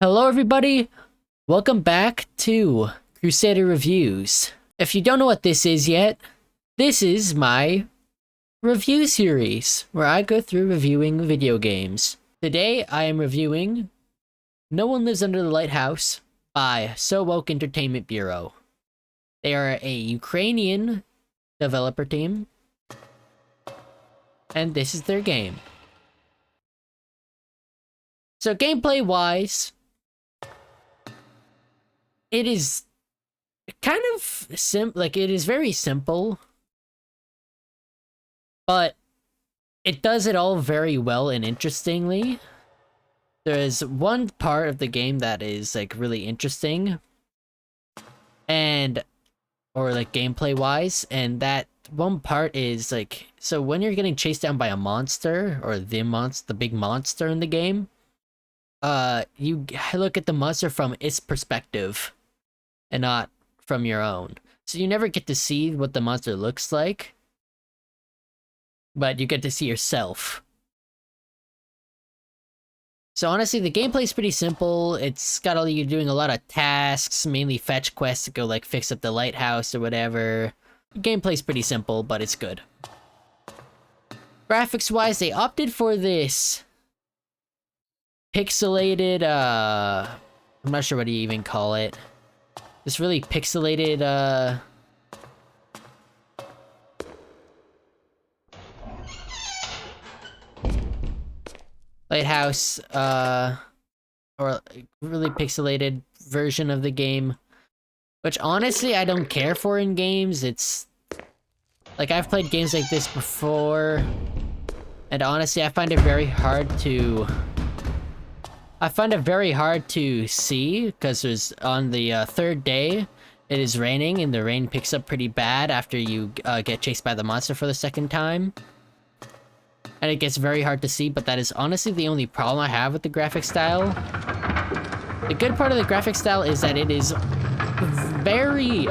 Hello everybody, welcome back to Crusader Reviews. If you don't know what this is yet, this is my review series where I go through reviewing video games. Today I am reviewing No One Lives Under the Lighthouse by So Woke Entertainment Bureau. They are a Ukrainian developer team, and this is their game. So gameplay wise, it is kind of it is very simple, but it does it all very well and interestingly. There's one part of the game that is like really interesting or gameplay wise, and that one part is like, so when you're getting chased down by a monster or the big monster in the game, you look at the monster from its perspective and not from your own. So you never get to see what the monster looks like, but you get to see yourself. So honestly, the gameplay is pretty simple. It's got you doing a lot of tasks, mainly fetch quests to go like fix up the lighthouse or whatever. The gameplay's pretty simple, but it's good. Graphics wise, they opted for this pixelated, I'm not sure what you even call it. This really pixelated, Lighthouse, or really pixelated version of the game, which honestly I don't care for in games. It's like, I've played games like this before, and honestly I find it very hard to see, because there's on the third day it is raining and the rain picks up pretty bad after you get chased by the monster for the second time. And it gets very hard to see, but that is honestly the only problem I have with the graphic style. The good part of the graphic style is that it is very,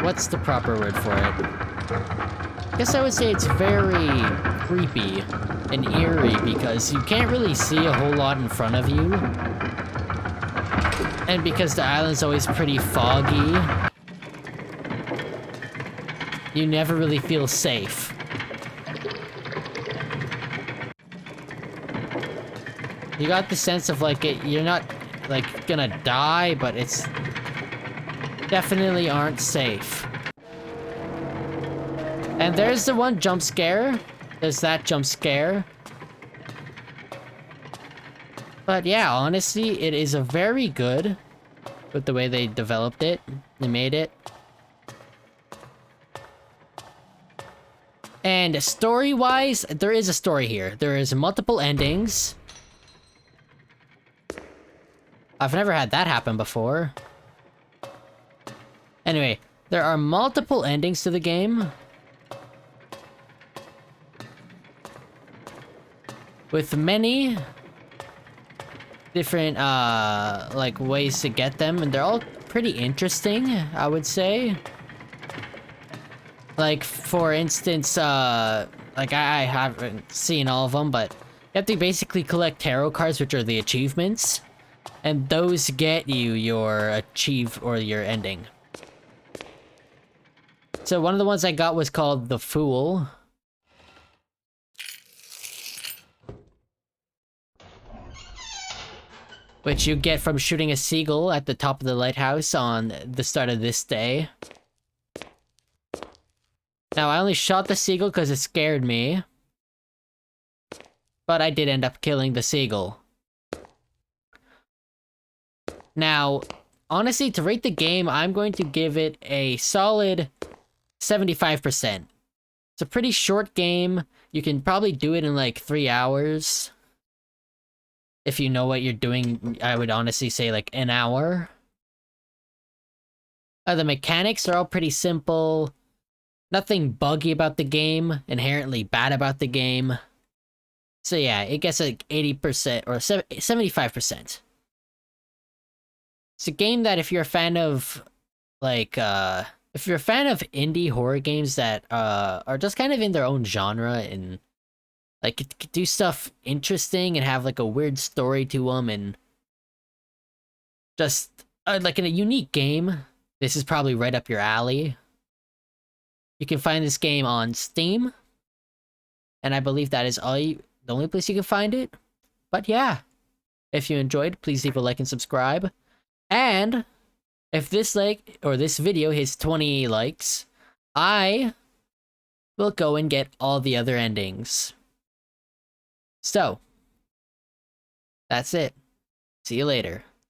what's the proper word for it? I guess I would say it's very creepy and eerie, because you can't really see a whole lot in front of you. And because the island's always pretty foggy, you never really feel safe. You got the sense of like you're not like gonna die, but it's definitely aren't safe. And there's the one jump scare. There's that jump scare. But yeah, honestly, it is a very good with the way they developed it. They made it. And story-wise, there is a story here. There is multiple endings. I've never had that happen before. Anyway, there are multiple endings to the game, with many different like ways to get them, and they're all pretty interesting, I would say. Like, for instance, like I haven't seen all of them, but you have to basically collect tarot cards, which are the achievements, and those get you your your ending. So one of the ones I got was called The Fool. Which you get from shooting a seagull at the top of the lighthouse on the start of this day. Now, I only shot the seagull because it scared me, but I did end up killing the seagull. Now, honestly, to rate the game, I'm going to give it a solid 75%. It's a pretty short game. You can probably do it in like 3 hours. If you know what you're doing, I would honestly say like an hour. The mechanics are all pretty simple. Nothing buggy about the game, inherently bad about the game. So yeah, it gets like 80% or 75%. It's a game that if you're a fan of, like, if you're a fan of indie horror games that are just kind of in their own genre and like do stuff interesting and have like a weird story to them, and just like in a unique game, this is probably right up your alley. You can find this game on Steam, and I believe that is the only place you can find it. But yeah, if you enjoyed, please leave a like and subscribe. And if this this video hits 20 likes, I will go and get all the other endings. So, that's it. See you later.